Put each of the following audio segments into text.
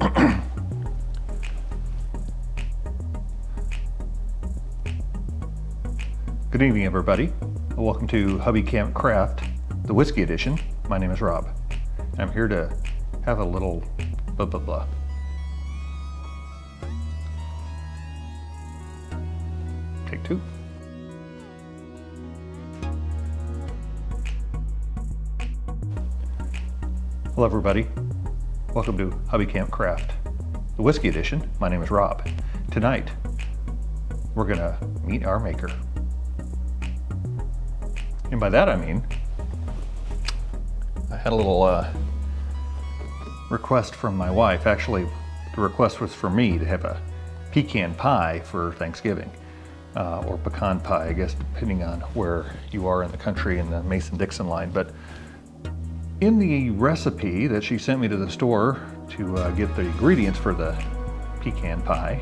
Good evening, everybody. Welcome to Hubby Camp Craft, the whiskey edition. My name is Rob. I'm here to have a little blah blah blah. Take two. Hello, everybody. Welcome to Hubby Camp Craft, the whiskey edition. My name is Rob. Tonight, we're gonna meet our maker. And by that I mean, I had a little request from my wife. Actually, the request was for me to have a pecan pie for Thanksgiving, or pecan pie, I guess, depending on where you are in the country in the Mason-Dixon line. But in the recipe that she sent me to the store to get the ingredients for the pecan pie,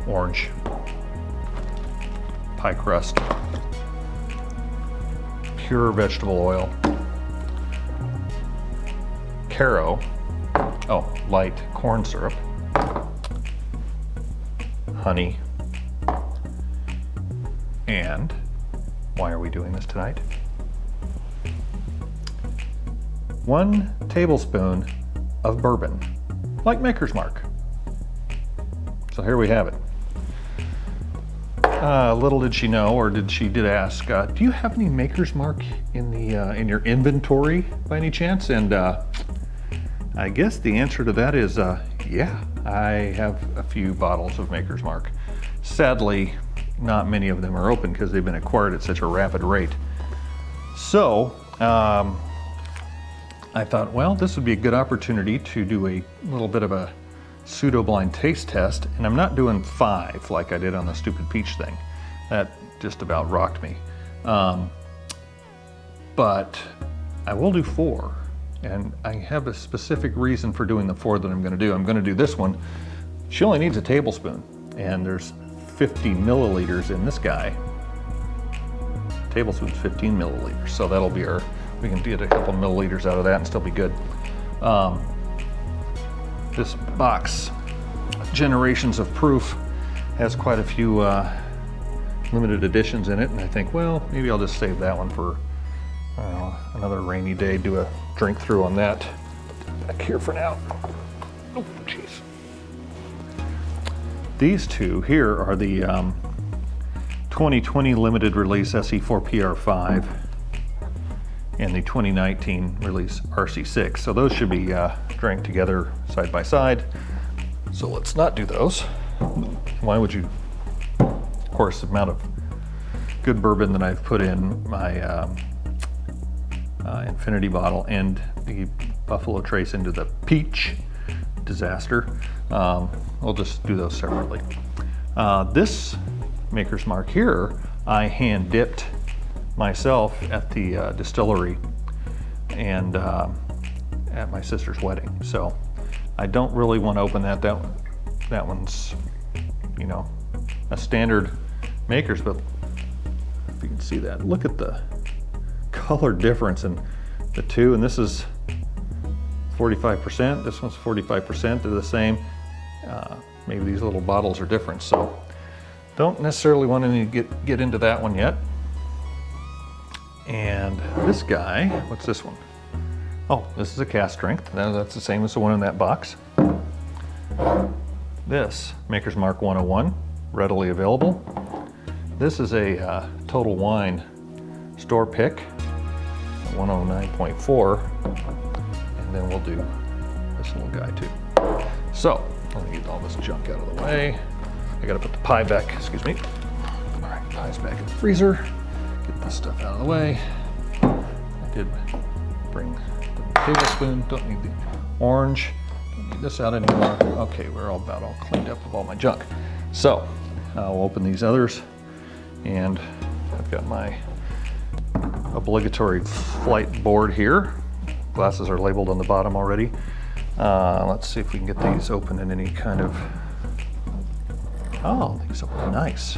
orange pie crust, pure vegetable oil, Caro, light corn syrup, honey, and why are we doing this tonight? 1 tablespoon of bourbon, like Maker's Mark. So here we have it. Little did she know, or did ask, do you have any Maker's Mark in the in your inventory by any chance? And I guess the answer to that is yeah, I have a few bottles of Maker's Mark. Sadly, not many of them are open because they've been acquired at such a rapid rate. So I thought, well, this would be a good opportunity to do a little bit of a pseudo-blind taste test, and I'm not doing 5 like I did on the stupid peach thing. That just about rocked me. But I will do 4, and I have a specific reason for doing the 4 that I'm gonna do. I'm gonna do this one. She only needs a tablespoon, and there's 50 milliliters in this guy. Tablespoon's 15 milliliters, so that'll be we can get a couple milliliters out of that and still be good. This box, Generations of Proof, has quite a few limited editions in it, and I think, well, maybe I'll just save that one for, I don't know, another rainy day, do a drink through on that. Back here for now. Oh, jeez. These two here are the 2020 limited release SE4PR5 and the 2019 release RC6. So those should be drank together side by side. So let's not do those. Why would you? Of course, the amount of good bourbon that I've put in my Infinity bottle and the Buffalo Trace into the peach disaster. We'll just do those separately. This Maker's Mark here, I hand dipped myself at the distillery and at my sister's wedding. So I don't really want to open that. That one's, you know, a standard Maker's, but if you can see that, look at the color difference in the two. And this is 45%, this one's 45%, they're the same. Maybe these little bottles are different, so don't necessarily want to get into that one yet. And this guy, what's this one? Oh, this is a cask strength. That's the same as the one in that box. This, Maker's Mark 101, readily available. This is a Total Wine store pick, 109.4. And then we'll do this little guy too. So, let me get all this junk out of the way. I gotta put the pie back, excuse me. All right, pie's back in the freezer. Get this stuff out of the way. I did bring the tablespoon, don't need the orange, don't need this out anymore. Okay, we're about all cleaned up of all my junk. So, I'll open these others, and I've got my obligatory flight board here. Glasses are labeled on the bottom already. Let's see if we can get these open in any kind of, oh, these open nice.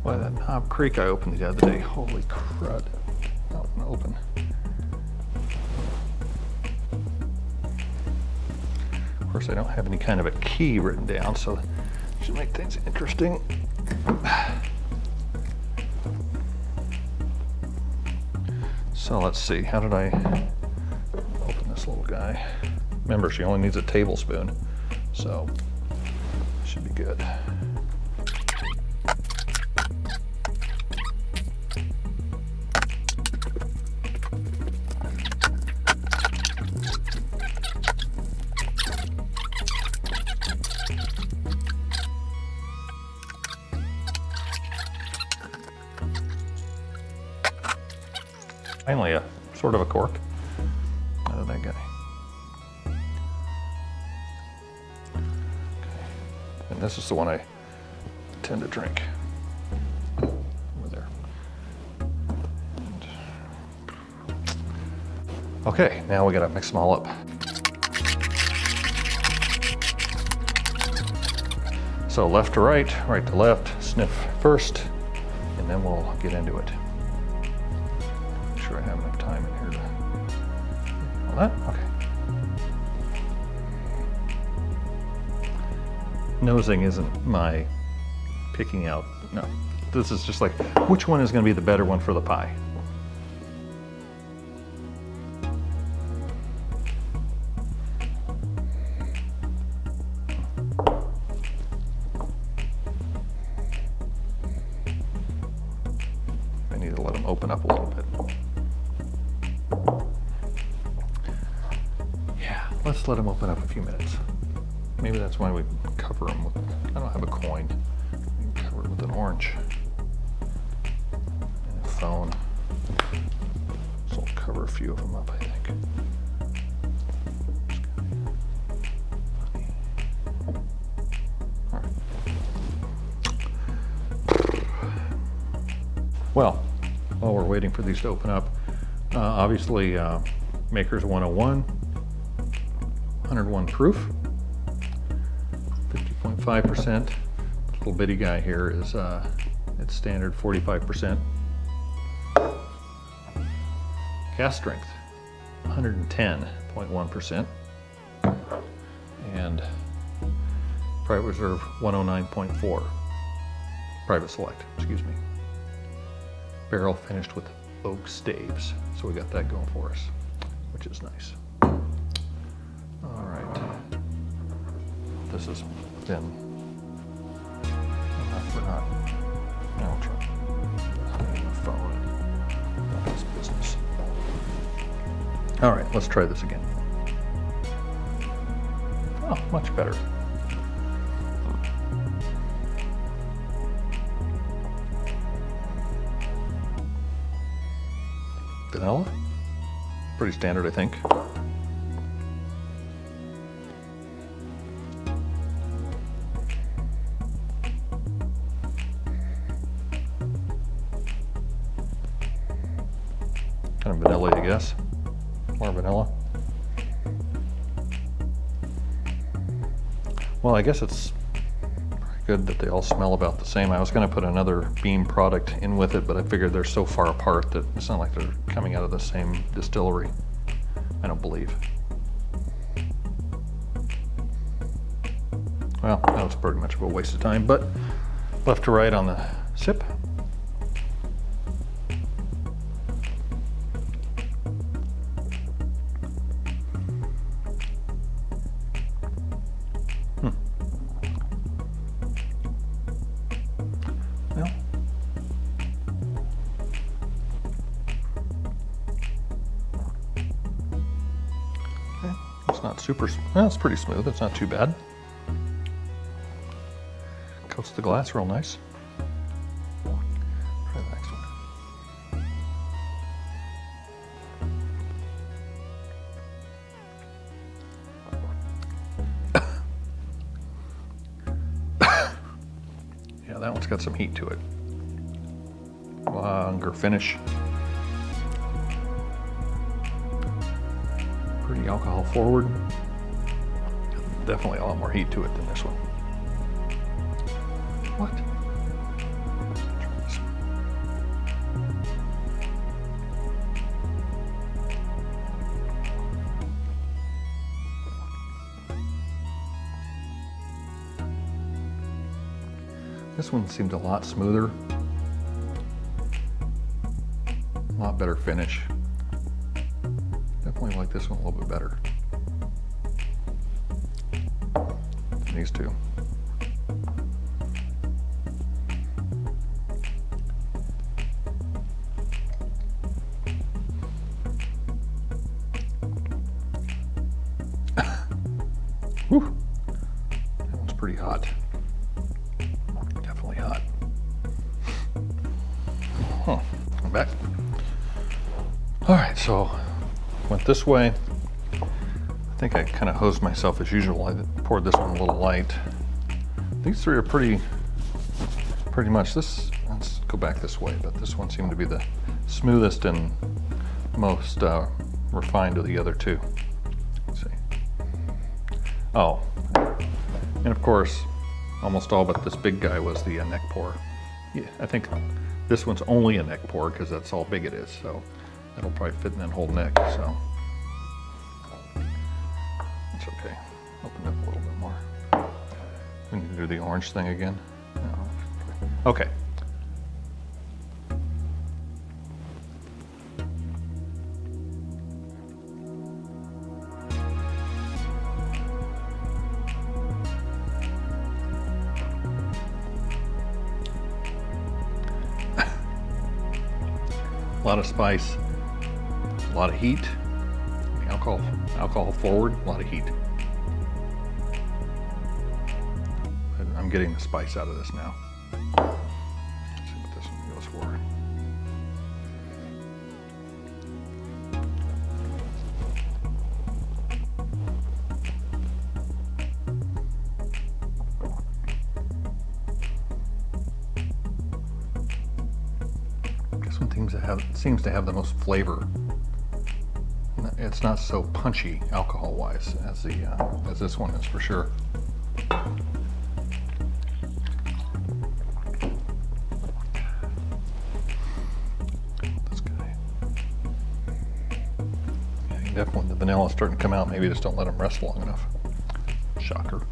Boy, that Knob Creek I opened the other day, holy crud. Out and open. course, I don't have any kind of a key written down, so it should make things interesting. So let's see, how did I open this little guy? Remember, she only needs a tablespoon, so it should be good. Finally, a sort of a cork out of that guy. Okay. And this is the one I tend to drink. Over there. And okay, now we gotta mix them all up. So left to right, right to left, sniff first, and then we'll get into it. I have enough time in here to all that. Okay. Nosing isn't my picking out. No, this is just like which one is going to be the better one for the pie. I need to let them open up a little bit. Let's let them open up a few minutes. Maybe that's why we cover them with, I don't have a coin. We can cover it with an orange and a phone. So we'll cover a few of them up, I think. All right. Well, while we're waiting for these to open up, obviously Maker's 101. 101 proof, 50.5%. Little bitty guy here is it's standard 45%. Cast strength, 110.1%. And private reserve, 109.4. Private select, excuse me. Barrel finished with oak staves, so we got that going for us, which is nice. All right, this has been, we're not, I'll try putting the phone in this business. All right, let's try this again. Oh, much better. Vanilla, pretty standard, I think. Kind of vanilla, I guess. More vanilla. Well, I guess it's good that they all smell about the same. I was going to put another Beam product in with it, but I figured they're so far apart that it's not like they're coming out of the same distillery. I don't believe. Well, that was pretty much of a waste of time, but left to right on the sip. Not super, well, it's pretty smooth. It's not too bad. Coats the glass real nice. Try the next one. Yeah, that one's got some heat to it. Longer finish. Pretty alcohol forward. Definitely a lot more heat to it than this one. What? Try this one. This one seemed a lot smoother, a lot better finish. Definitely like this one a little bit better than these two. Whew. That one's pretty hot. Definitely hot. Huh. I'm back. All right, so went this way. I think I kind of hosed myself as usual. I poured this one a little light. These three are pretty much this. Let's go back this way, but this one seemed to be the smoothest and most refined of the other two. Let's see. Oh, and of course, almost all but this big guy was the neck pour. Yeah, I think this one's only a neck pour because that's all big it is. So that'll probably fit in that whole neck. So it's okay. Open up a little bit more. We need to do the orange thing again. No. Okay. A lot of spice, a lot of heat. Alcohol forward, a lot of heat. I'm getting the spice out of this now. Let's see what this one goes for. This one seems to have the most flavor. It's not so punchy alcohol-wise as this one is for sure. This guy. Yeah, definitely the vanilla is starting to come out. Maybe just don't let them rest long enough. Shocker.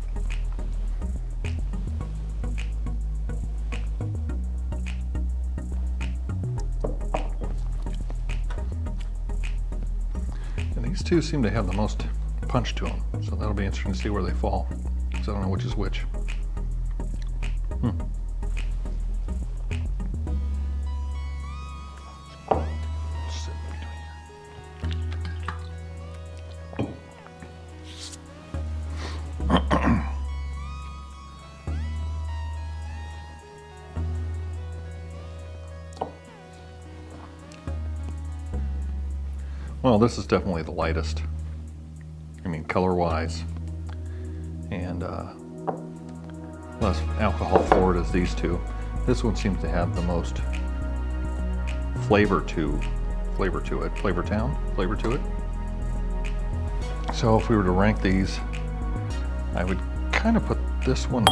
These two seem to have the most punch to them, so that'll be interesting to see where they fall, because I don't know which is which. Sit between here. Well, this is definitely the lightest. I mean, color-wise, and less alcohol forward as these two. This one seems to have the most flavor to it. So if we were to rank these, I would kind of put this one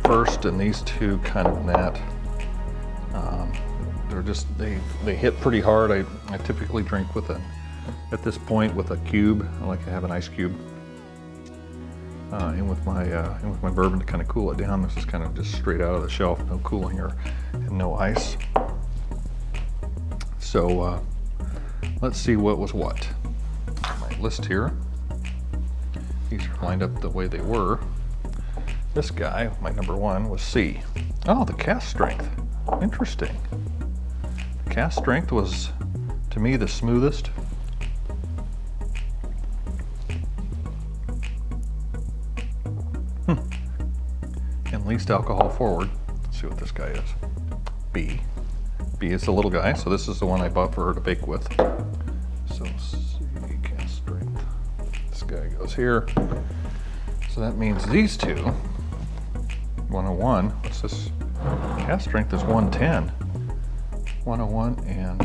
first, and these two kind of in that. They're just they hit pretty hard. I typically drink with at this point with a cube. I like to have an ice cube in with my bourbon to kind of cool it down. This is kind of just straight out of the shelf, no cooling and no ice. So let's see what was what. My list here. These are lined up the way they were. This guy, my number one, was C. Oh, the cast strength. Interesting. The cast strength was, to me, the smoothest. And least alcohol forward. Let's see what this guy is. B. B is the little guy, so this is the one I bought for her to bake with. So C, cast strength. This guy goes here. So that means these two, 101, what's this? Cast strength is 110. 101 and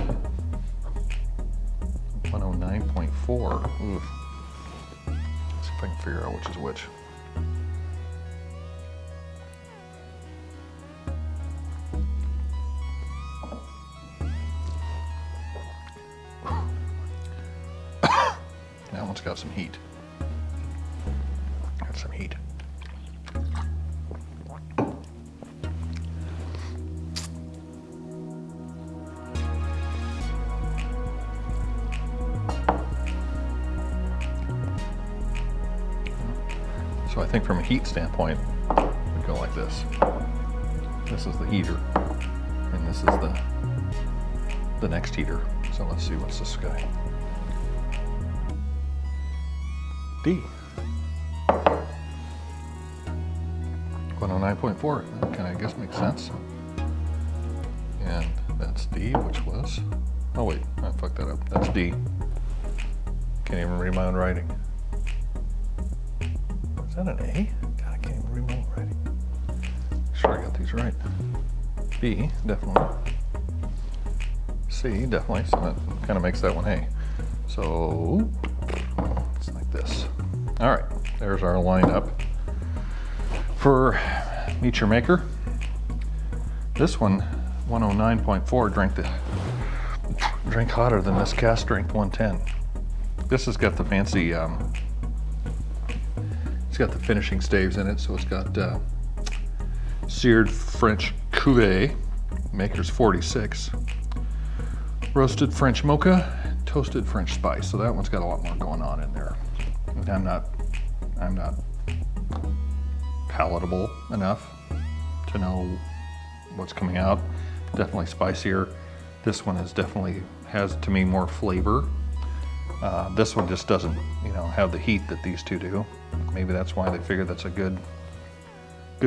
109.4. Oof. Let's see if I can figure out which is which. That one's got some heat. Got some heat. So I think from a heat standpoint, we go like this. This is the heater, and this is the next heater. So let's see, what's this guy? D. 109.4, that kind of, I guess, makes sense. And that's D, which was, oh wait, I fucked that up. That's D. Can't even read my own writing. Is that an A? God, I can't even read my own writing. Sure I got these right. B, definitely. C, definitely, so that kind of makes that one A. So, it's like this. All right, there's our lineup for Meet Your Maker. This one, 109.4, drank hotter than this cast strength 110. This has got the fancy, it's got the finishing staves in it, so it's got seared French cuvee, Maker's 46, roasted French mocha, toasted French spice. So that one's got a lot more going on in there. I'm not palatable enough to know what's coming out. Definitely spicier. This one has to me more flavor. This one just doesn't, have the heat that these two do. Maybe that's why they figured that's a good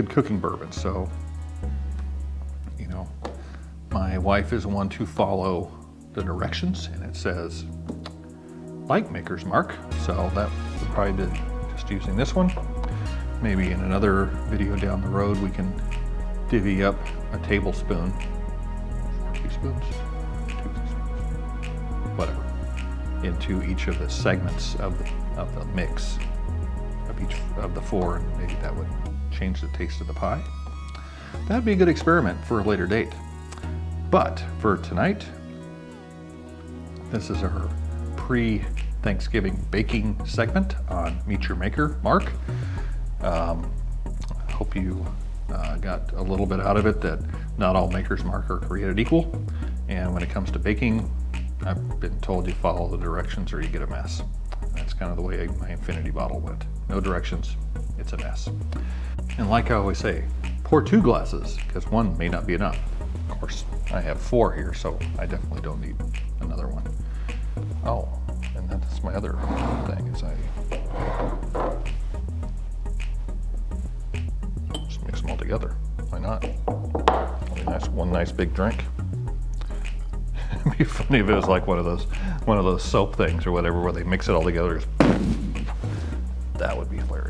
cooking bourbon. So, my wife is one to follow the directions, and it says like Maker's Mark. So that would probably be just using this one. Maybe in another video down the road, we can divvy up a tablespoon, 4 teaspoons, 2 teaspoons, whatever, into each of the segments of the mix of each of the 4, and maybe that would change the taste of the pie. That'd be a good experiment for a later date. But for tonight, this is our pre-Thanksgiving baking segment on Meet Your Maker, Mark. Hope you got a little bit out of it, that not all Maker's Mark are created equal. And when it comes to baking, I've been told you follow the directions or you get a mess. That's kind of the way my infinity bottle went. No directions, it's a mess. And like I always say, pour 2 glasses, because 1 may not be enough. Of course, I have 4 here, so I definitely don't need another one. Oh, and that's my other thing, is I just mix them all together. Why not? One nice big drink. It'd be funny if it was like one of those soap things or whatever, where they mix it all together. That would be hilarious.